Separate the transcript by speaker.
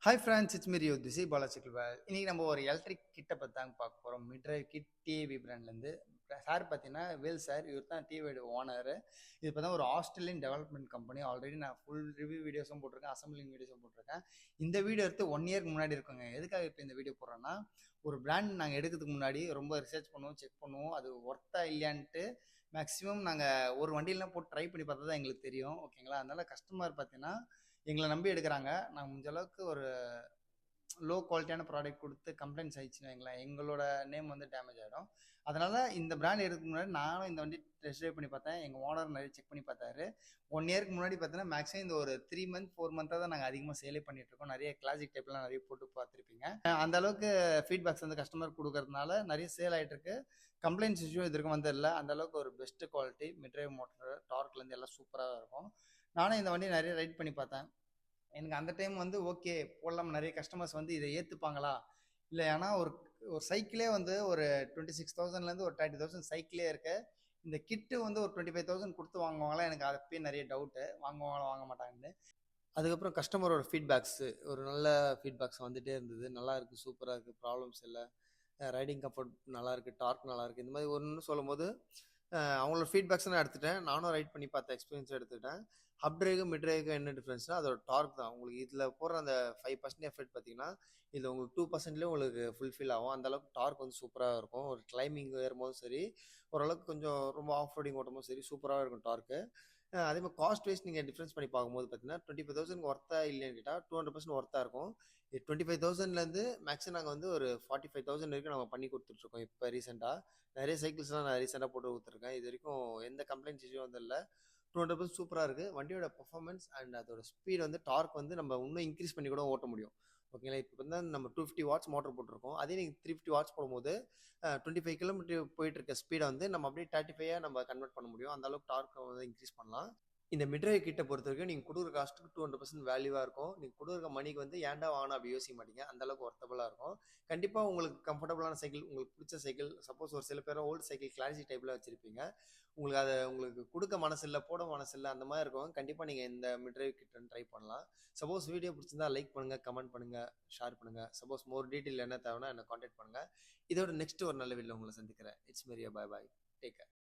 Speaker 1: Hi friends, it's me Rio this பாலாச்சிக்கல்வேல். இன்னைக்கு நம்ம ஒரு எலக்ட்ரிக் கிட்ட பற்றி தாங்க பார்க்க போகிறோம். மிட்ரைவ் கிட் டிஏவி பிராண்ட்லேருந்து. சார் பார்த்தீங்கன்னா வேல் சார், இவர் தான் டிஏவியோட ஓனர். இது இப்போ தான் ஒரு ஆஸ்திரேலியன் டெவலப்மெண்ட் கம்பெனி. ஆல்ரெடி நான் ஃபுல் ரிவ்யூ வீடியோஸும் போட்டிருக்கேன், அசம்பிளிங் வீடியோஸும் போட்டிருக்கேன். இந்த வீடியோ எடுத்து 1 இயர்க்கு முன்னாடி இருக்குங்க. எதுக்காக இப்போ இந்த வீடியோ போடுறேன்னா, ஒரு பிராண்ட் நாங்கள் எடுக்கிறதுக்கு முன்னாடி ரொம்ப ரிசர்ச் பண்ணுவோம், செக் பண்ணுவோம், அது ஒர்த்தா இல்லையான்ட்டு. மேக்ஸிமம் நாங்கள் ஒரு வண்டியிலாம் போட்டு ட்ரை பண்ணி பார்த்தா தான் எங்களுக்கு தெரியும், ஓகேங்களா? அதனால கஸ்டமர் பார்த்தீங்கன்னா எங்களை நம்பி எடுக்கிறாங்க. நான் முடிஞ்ச அளவுக்கு ஒரு லோ குவாலிட்டியான ப்ராடக்ட் கொடுத்து கம்ப்ளைண்ட்ஸ் ஆயிடுச்சுன்னு வைங்களேன், எங்களோட நேம் வந்து டேமேஜ் ஆகிடும். அதனால் இந்த பிராண்ட் எடுக்கிறதுக்கு முன்னாடி நானும் இந்த வண்டி டெஸ்ட் ட்ரைவ் பண்ணி பார்த்தேன். எங்கள் ஓனர் நிறைய செக் பண்ணி பார்த்தாரு. 1 இயர்க்கு முன்னாடி பார்த்தீங்கன்னா மேக்ஸிமம் இந்த ஒரு 3 மந்த் 4 மந்த்தாக தான் நாங்கள் அதிகமாக சேலே பண்ணிகிட்ருக்கோம். நிறைய கிளாசிக் டைப்லாம் நிறைய போட்டு பார்த்துருப்பீங்க. அந்த அளவுக்கு ஃபீட்பேக்ஸ் வந்து கஸ்டமர் கொடுக்கறதுனால நிறைய சேல் ஆகிட்டு இருக்கு. கம்ப்ளைண்ட்ஸ் இஷ்யூ இது வரைக்கும் வந்ததில்லை. அந்த அளவுக்கு ஒரு பெஸ்ட் குவாலிட்டி மிட்ரைவ் மோட்டர், டார்க்லேருந்து எல்லாம் சூப்பராக இருக்கும். நானும் இந்த வண்டியை நிறைய ரைட் பண்ணி பார்த்தேன். எனக்கு அந்த டைம் வந்து ஓகே போடலாம். நிறைய கஸ்டமர்ஸ் வந்து இதை ஏற்றுப்பாங்களா இல்லை, ஏன்னா ஒரு ஒரு சைக்கிளே வந்து ஒரு 26,000லேருந்து ஒரு 30,000 சைக்கிளே இருக்கு. இந்த கிட்டு வந்து ஒரு 25,000 கொடுத்து வாங்குவாங்களா, எனக்கு அப்பயே நிறைய டவுட்டு, வாங்குவாங்களா வாங்க மாட்டாங்கன்னு. அதுக்கப்புறம் கஸ்டமரோட ஃபீட்பேக்ஸு ஒரு நல்ல ஃபீட்பேக்ஸ் வந்துகிட்டே இருந்தது. நல்லா இருக்குது, சூப்பராக இருக்குது, ப்ராப்ளம்ஸ் இல்லை, ரைடிங் கம்ஃபர்ட் நல்லா இருக்குது, டார்க் நல்லா இருக்குது, இந்த மாதிரி ஒன்று சொல்லும் போது அவங்களோட ஃபீட்பேக்ஸ் நான் எடுத்துட்டேன். நானும் ரைட் பண்ணி பார்த்த எக்ஸ்பீரியன்ஸும் எடுத்துக்கிட்டேன். ஹப் டிரைவுக்கு மிட் டிரைவுக்கு என்ன டிஃப்ரென்ஸ்னா அதோட டார்க் தான். உங்களுக்கு இதில் போடுற அந்த 5% எஃபெக்ட் பார்த்தீங்கன்னா இதில் உங்களுக்கு 2%லேயே உங்களுக்கு ஃபுல்ஃபில் ஆகும். அந்தளவுக்கு டார்க் வந்து சூப்பராக இருக்கும். ஒரு கிளைம்பிங் ஏறும்போதும் சரி, ஓரளவுக்கு கொஞ்சம் ரொம்ப ஆஃப் ரோடிங் ஓட்டும்போதும் சரி சூப்பராக இருக்கும் டார்க்கு. அதே மாதிரி காஸ்ட் வைஸ் நீங்கள் டிஃப்ரென்ஸ் பண்ணி பார்க்கும்போது பார்த்தீங்கன்னா 25,000 ஒர்த்தா இல்லைன்னு கேட்டால் 200% ஒர்த்தா இருக்கும். 25,000லேருந்து மேக்ஸிமம் நாங்கள் வந்து ஒரு 45,000 வரைக்கும் நம்ம பண்ணி கொடுத்துட்ருக்கோம். இப்போ ரீசெண்டாக நிறைய சைக்கிள்ஸ்லாம் நான் ரீசெண்டாக போட்டு கொடுத்துருக்கேன். இது வரைக்கும் எந்த கம்ப்ளைண்ட்ஸ் இஷ்யூ வந்து இல்லை. 200% சூப்பராக இருக்குது. வண்டியோட பெர்ஃபார்மன்ஸ் அண்ட் அதோட ஸ்பீட் வந்து டார்க் வந்து நம்ம இன்னும் இன்க்ரீஸ் பண்ணி கூட ஓட்ட முடியும், ஓகேங்களா? இப்போ வந்து நம்ம 250 வாட்ஸ் மோட்டர் போட்டிருக்கோம். அதே நீங்கள் 350 வாட்ஸ் போடும்போது 25 கிலோமீட்டர் போயிட்டு இருக்க ஸ்பீடை வந்து நம்ம அப்படியே 35 நம்ம கன்வெர்ட் பண்ண முடியும். அந்த அளவுக்கு டார்க்கை வந்து இன்க்ரீஸ் பண்ணலாம். இந்த மிட்ரைவ் கிட்ட பொறுத்த வரைக்கும் நீங்கள் கொடுக்குற காஸ்ட்டுக்கு 200% வேல்யூவாக இருக்கும். நீங்கள் கொடுக்குற மணிக்கு வந்து ஏன்டா வாங்கினா அப்படி யோசிக்க மாட்டீங்க. அந்த அளவுக்கு ஒர்த்தபுளாக இருக்கும். கண்டிப்பாக உங்களுக்கு கம்ஃபர்டபுளான சைக்கிள், உங்களுக்கு பிடிச்ச சைக்கிள், சப்போஸ் ஒரு சில பேர் ஓல்டு சைக்கிள் கிளாசிக் டைப்பில் வச்சுருப்பீங்க, உங்களுக்கு அதை உங்களுக்கு கொடுக்க மனசு இல்லை, போட மனசு இல்லை, அந்த மாதிரி இருக்கும். கண்டிப்பாக நீங்கள் இந்த மிட்ரைவ் கிட்ட ட்ரை பண்ணலாம். சப்போஸ் வீடியோ பிடிச்சிருந்தா லைக் பண்ணுங்கள், கமெண்ட் பண்ணுங்கள், ஷேர் பண்ணுங்கள். சப்போஸ் மோர் டீட்டெயில் என்ன தேவைன்னா என்னை காண்டாக்ட் பண்ணுங்கள். இதோட நெக்ஸ்ட் ஒரு நல்ல வீடியோவில் உங்களை சந்திக்கிறேன். It's Maria, bye bye, take care.